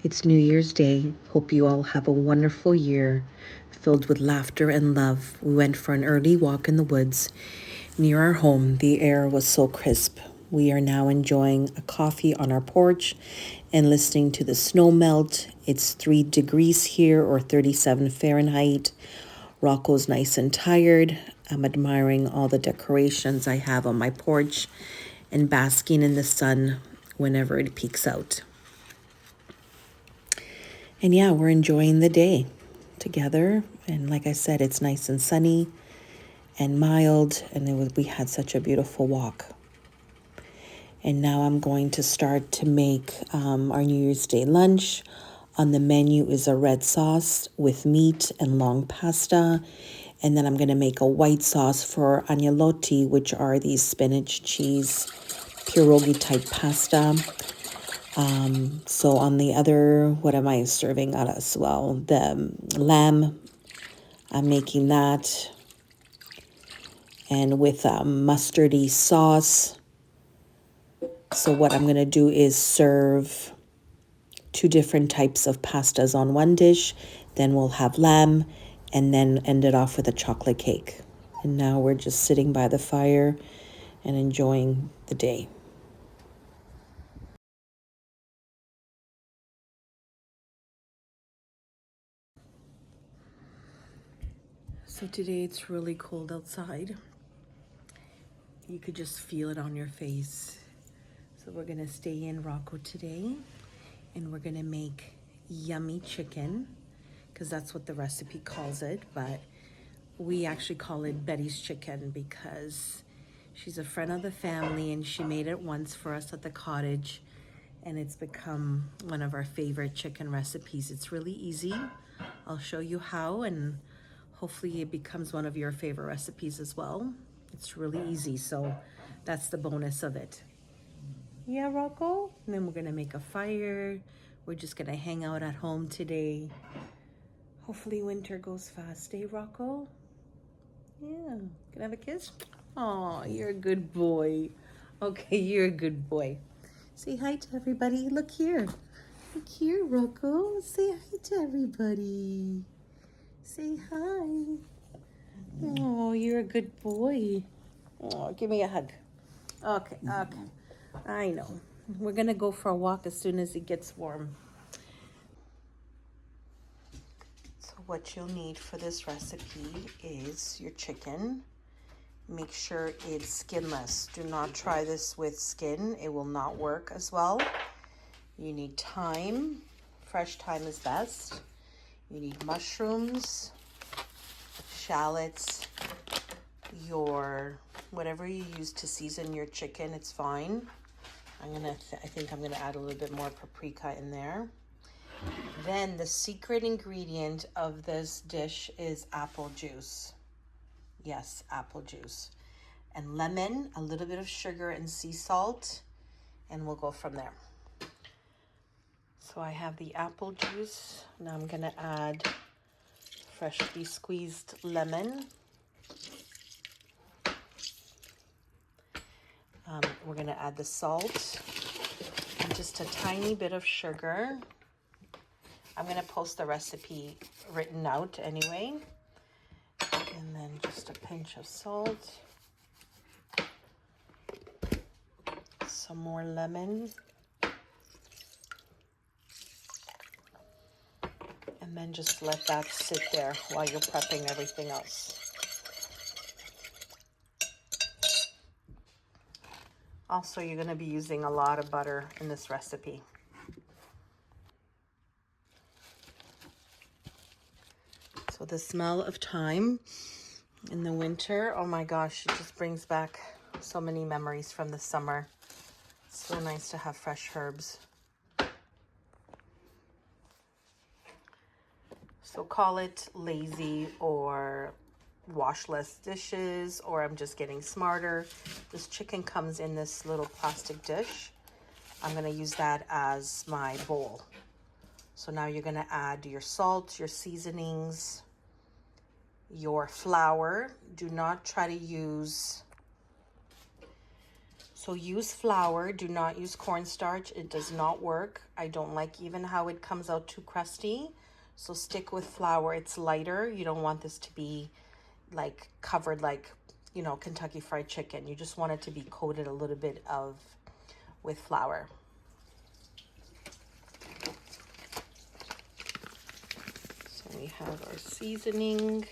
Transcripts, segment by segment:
It's New Year's Day. Hope you all have a wonderful year filled with laughter and love. We went for an early walk in the woods near our home. The air was so crisp. We are now enjoying a coffee on our porch and listening to the snow melt. It's 3 degrees here, or 37 Fahrenheit. Rocco's nice and tired. I'm admiring all the decorations I have on my porch and basking in the sun whenever it peeks out. And yeah, we're enjoying the day together. And like I said, it's nice and sunny and mild, and we had such a beautiful walk. And now I'm going to start to make our New Year's Day lunch. On the menu is a red sauce with meat and long pasta. And then I'm going to make a white sauce for agnolotti, which are these spinach cheese pierogi type pasta. So on the other, what am I serving out as well? The lamb, I'm making that. And with mustardy sauce. So what I'm going to do is serve 2 different types of pastas on one dish. Then we'll have lamb and then end it off with a chocolate cake. And now we're just sitting by the fire and enjoying the day. So today it's really cold outside. You could just feel it on your face. So we're gonna stay in Rocco today and we're gonna make yummy chicken, because that's what the recipe calls it, but we actually call it Betty's chicken because she's a friend of the family and she made it once for us at the cottage, and it's become one of our favorite chicken recipes. It's really easy. I'll show you how, and hopefully it becomes one of your favorite recipes as well. It's really easy, so that's the bonus of it. Yeah, Rocco? And then we're gonna make a fire. We're just gonna hang out at home today. Hopefully winter goes fast, eh, Rocco? Yeah. Can I have a kiss? Oh, you're a good boy. Okay, you're a good boy. Say hi to everybody. Look here. Look here, Rocco. Say hi to everybody. Say hi. Oh, you're a good boy. Oh, give me a hug. Okay, okay. I know. We're gonna go for a walk as soon as it gets warm. So what you'll need for this recipe is your chicken. Make sure it's skinless. Do not try this with skin. It will not work as well. You need thyme. Fresh thyme is best. You need mushrooms, shallots, your whatever you use to season your chicken, it's fine. I think I'm gonna add a little bit more paprika in there. Then the secret ingredient of this dish is apple juice. Yes, apple juice. And lemon, a little bit of sugar and sea salt, and we'll go from there. So I have the apple juice. Now I'm gonna add freshly squeezed lemon. We're gonna add the salt and just a tiny bit of sugar. I'm gonna post the recipe written out anyway. And then just a pinch of salt. Some more lemon. And then just let that sit there while you're prepping everything else. Also, you're going to be using a lot of butter in this recipe. So the smell of thyme in the winter, oh my gosh, it just brings back so many memories from the summer. It's so nice to have fresh herbs. So call it lazy or wash less dishes, or I'm just getting smarter. This chicken comes in this little plastic dish. I'm gonna use that as my bowl. So now you're gonna add your salt, your seasonings, your flour. Do not try to use So use flour, do not use cornstarch. It does not work. I don't like even how it comes out too crusty. So stick with flour. It's lighter. You don't want this to be like covered like, you know, Kentucky Fried Chicken. You just want it to be coated a little bit with flour. So we have our seasoning,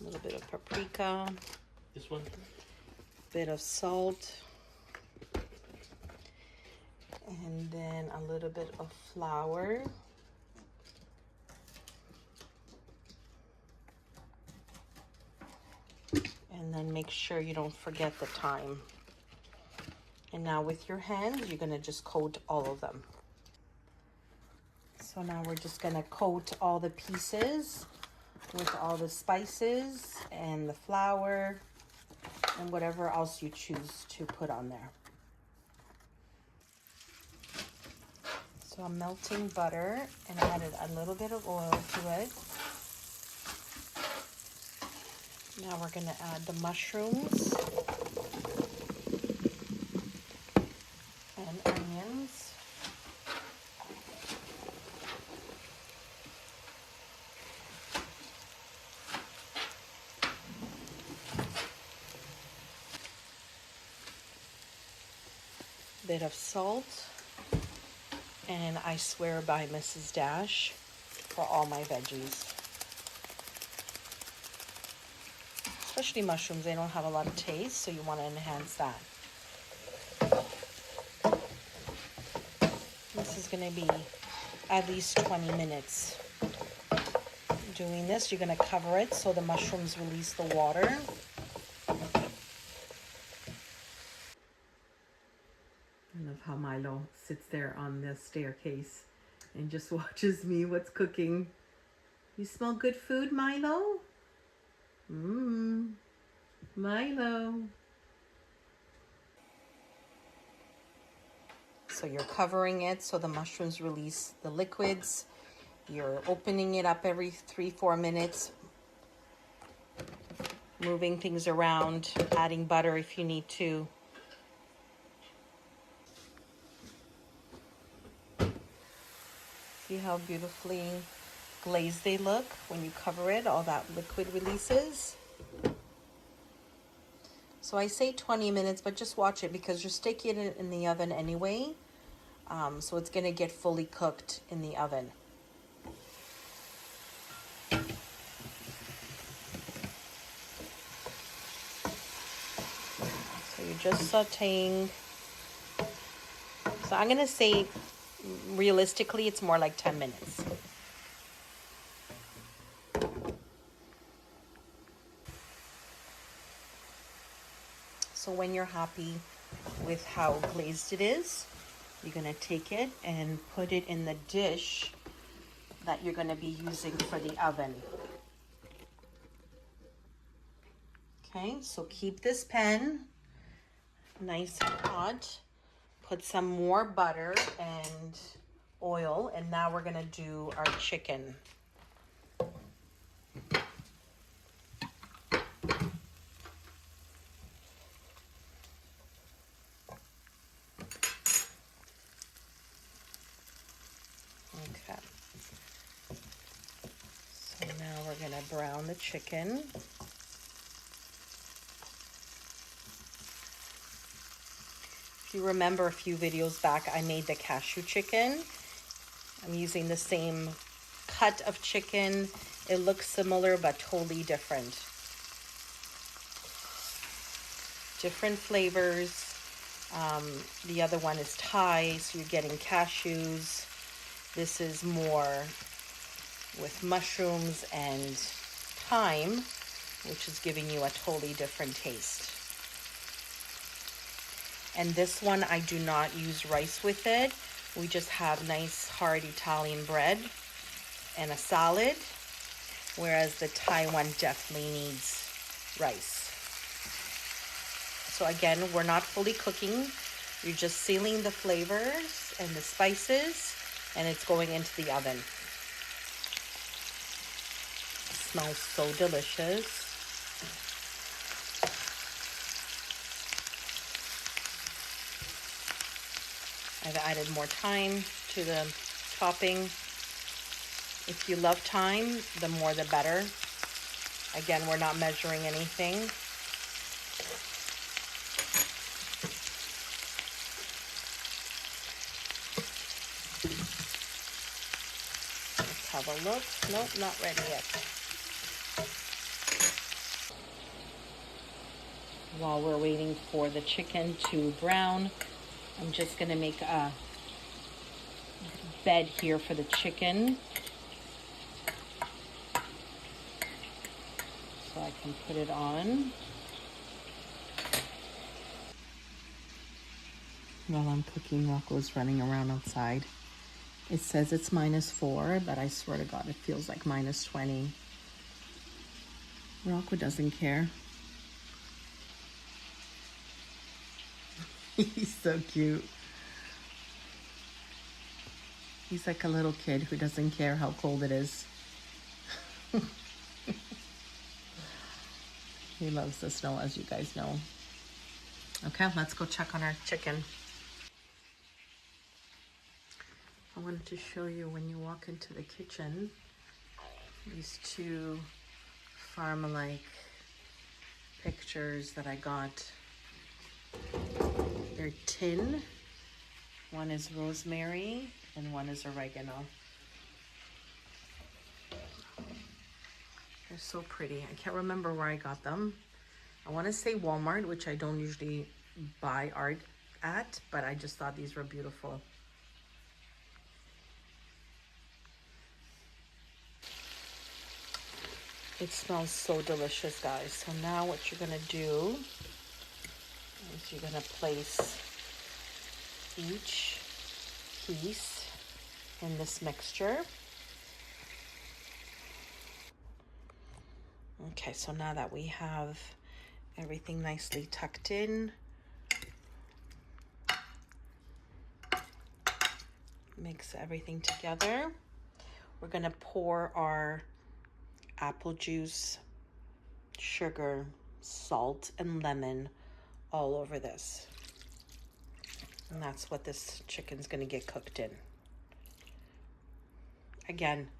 a little bit of paprika. This one? Bit of salt, and then a little bit of flour, and then make sure you don't forget the thyme. And now with your hands, you're gonna just coat all of them. So now we're just gonna coat all the pieces with all the spices and the flour and whatever else you choose to put on there. So I'm melting butter and added a little bit of oil to it. Now we're going to add the mushrooms and onions. Bit of salt, and I swear by Mrs. Dash for all my veggies. Especially mushrooms, they don't have a lot of taste, so you want to enhance that. This is going to be at least 20 minutes. Doing this, you're going to cover it so the mushrooms release the water. I love how Milo sits there on the staircase and just watches me what's cooking. You smell good food, Milo? Milo. So you're covering it so the mushrooms release the liquids. You're opening it up every 3-4 minutes, moving things around, adding butter if you need to. See how beautifully glazed they look when you cover it, all that liquid releases. So I say 20 minutes, but just watch it because you're sticking it in the oven anyway. So it's gonna get fully cooked in the oven. So you're just sauteing. So I'm gonna say realistically, it's more like 10 minutes. So when you're happy with how glazed it is, you're gonna take it and put it in the dish that you're gonna be using for the oven. Okay, so keep this pan nice and hot. Put some more butter and oil, and now we're gonna do our chicken. Okay. So now we're gonna brown the chicken. If you remember a few videos back, I made the cashew chicken. I'm using the same cut of chicken. It looks similar, but totally different. Different flavors. The other one is Thai, so you're getting cashews. This is more with mushrooms and thyme, which is giving you a totally different taste. And this one, I do not use rice with it. We just have nice hard Italian bread and a salad, whereas the Thai one definitely needs rice. So again, we're not fully cooking. You're just sealing the flavors and the spices, and it's going into the oven. It smells so delicious. I've added more thyme to the topping. If you love thyme, the more the better. Again, we're not measuring anything. Let's have a look. Nope, not ready yet. While we're waiting for the chicken to brown, I'm just gonna make a bed here for the chicken. So I can put it on. While I'm cooking, Rocco's running around outside. It says it's -4, but I swear to God, it feels like -20. Rocco doesn't care. He's so cute. He's like a little kid who doesn't care how cold it is. He loves the snow, as you guys know. Okay, let's go check on our chicken. I wanted to show you when you walk into the kitchen, these two farm-like pictures that I got. They're tin. One is rosemary and one is oregano. They're so pretty. I can't remember where I got them. I want to say Walmart, which I don't usually buy art at, but I just thought these were beautiful. It smells so delicious, guys. So now what you're gonna do is you're gonna place each piece in this mixture. Okay, so now that we have everything nicely tucked in, mix everything together. We're gonna pour our apple juice, sugar, salt, and lemon all over this. And that's what this chicken's gonna get cooked in. Again,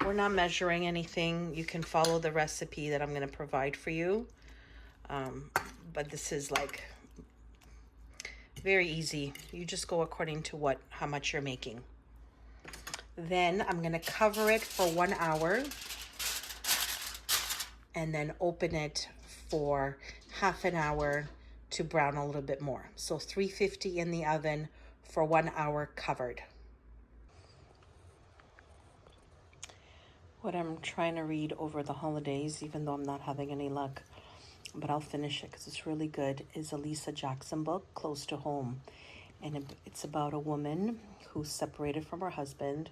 we're not measuring anything. You can follow the recipe that I'm gonna provide for you. But this is like very easy. You just go according to how much you're making. Then I'm gonna cover it for 1 hour and then open it for half an hour to brown a little bit more. So 350 in the oven for 1 hour covered. What I'm trying to read over the holidays, even though I'm not having any luck, but I'll finish it because it's really good, is a Lisa Jackson book, Close to Home. And it's about a woman who's separated from her husband.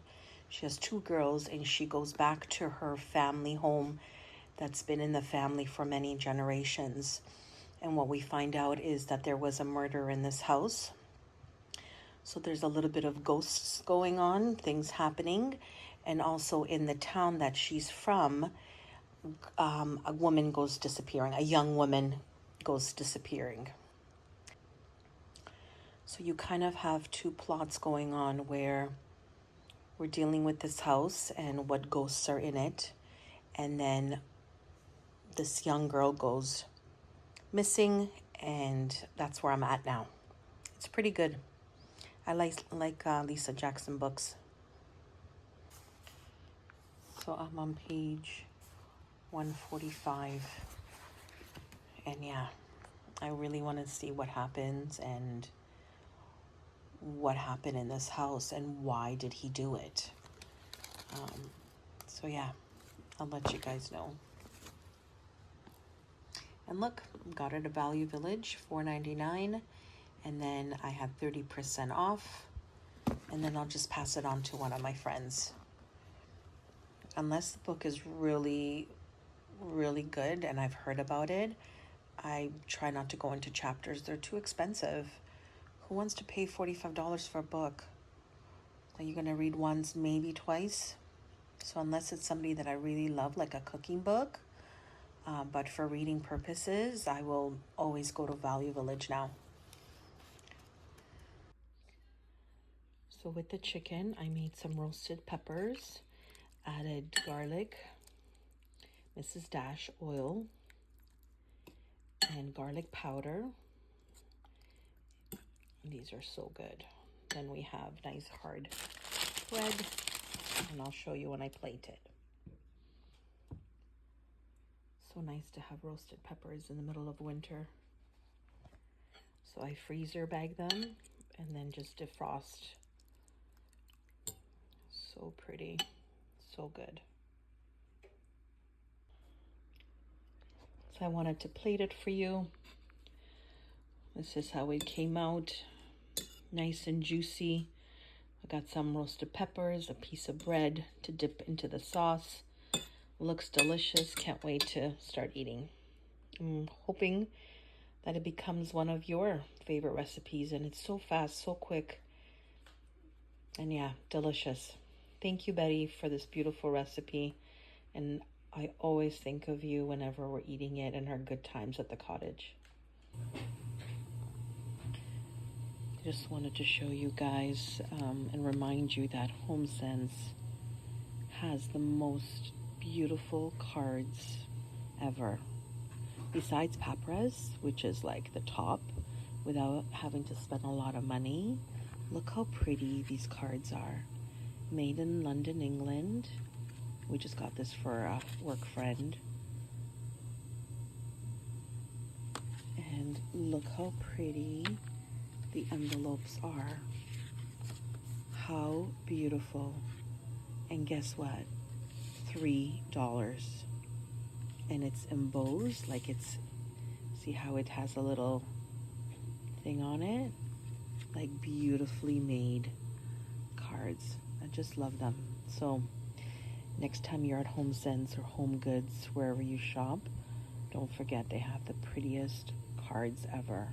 She has 2 girls and she goes back to her family home that's been in the family for many generations. And what we find out is that there was a murder in this house. So there's a little bit of ghosts going on, things happening. And also in the town that she's from, a woman goes disappearing. A young woman goes disappearing. So you kind of have 2 plots going on where we're dealing with this house and what ghosts are in it. And then this young girl goes missing, and that's where I'm at now. It's pretty good. I like Lisa Jackson books. So I'm on page 145. And yeah, I really want to see what happens and what happened in this house and why did he do it. So yeah, I'll let you guys know. And look, got it at Value Village, $4.99. And then I had 30% off. And then I'll just pass it on to one of my friends. Unless the book is really, really good and I've heard about it, I try not to go into chapters. They're too expensive. Who wants to pay $45 for a book? Are you going to read once, maybe twice? So unless it's somebody that I really love, like a cooking book, but for reading purposes, I will always go to Value Village now. So with the chicken, I made some roasted peppers, added garlic, Mrs. Dash oil, and garlic powder. These are so good. Then we have nice hard bread, and I'll show you when I plate it. So nice to have roasted peppers in the middle of winter. So I freezer bag them and then just defrost. So pretty, so good. So I wanted to plate it for you. This is how it came out, nice and juicy. I got some roasted peppers, a piece of bread to dip into the sauce. Looks delicious, can't wait to start eating. I'm hoping that it becomes one of your favorite recipes, and it's so fast, so quick, and yeah, delicious. Thank you, Betty, for this beautiful recipe, and I always think of you whenever we're eating it and our good times at the cottage. I just wanted to show you guys and remind you that HomeSense has the most beautiful cards ever. Besides Papras, which is like the top, without having to spend a lot of money, look how pretty these cards are. Made in London, England. We just got this for a work friend. And look how pretty the envelopes are. How beautiful. And guess what? $3. And it's embossed, like it's, see how it has a little thing on it? Like beautifully made cards. I just love them. So next time you're at HomeSense or Home Goods, wherever you shop, don't forget they have the prettiest cards ever.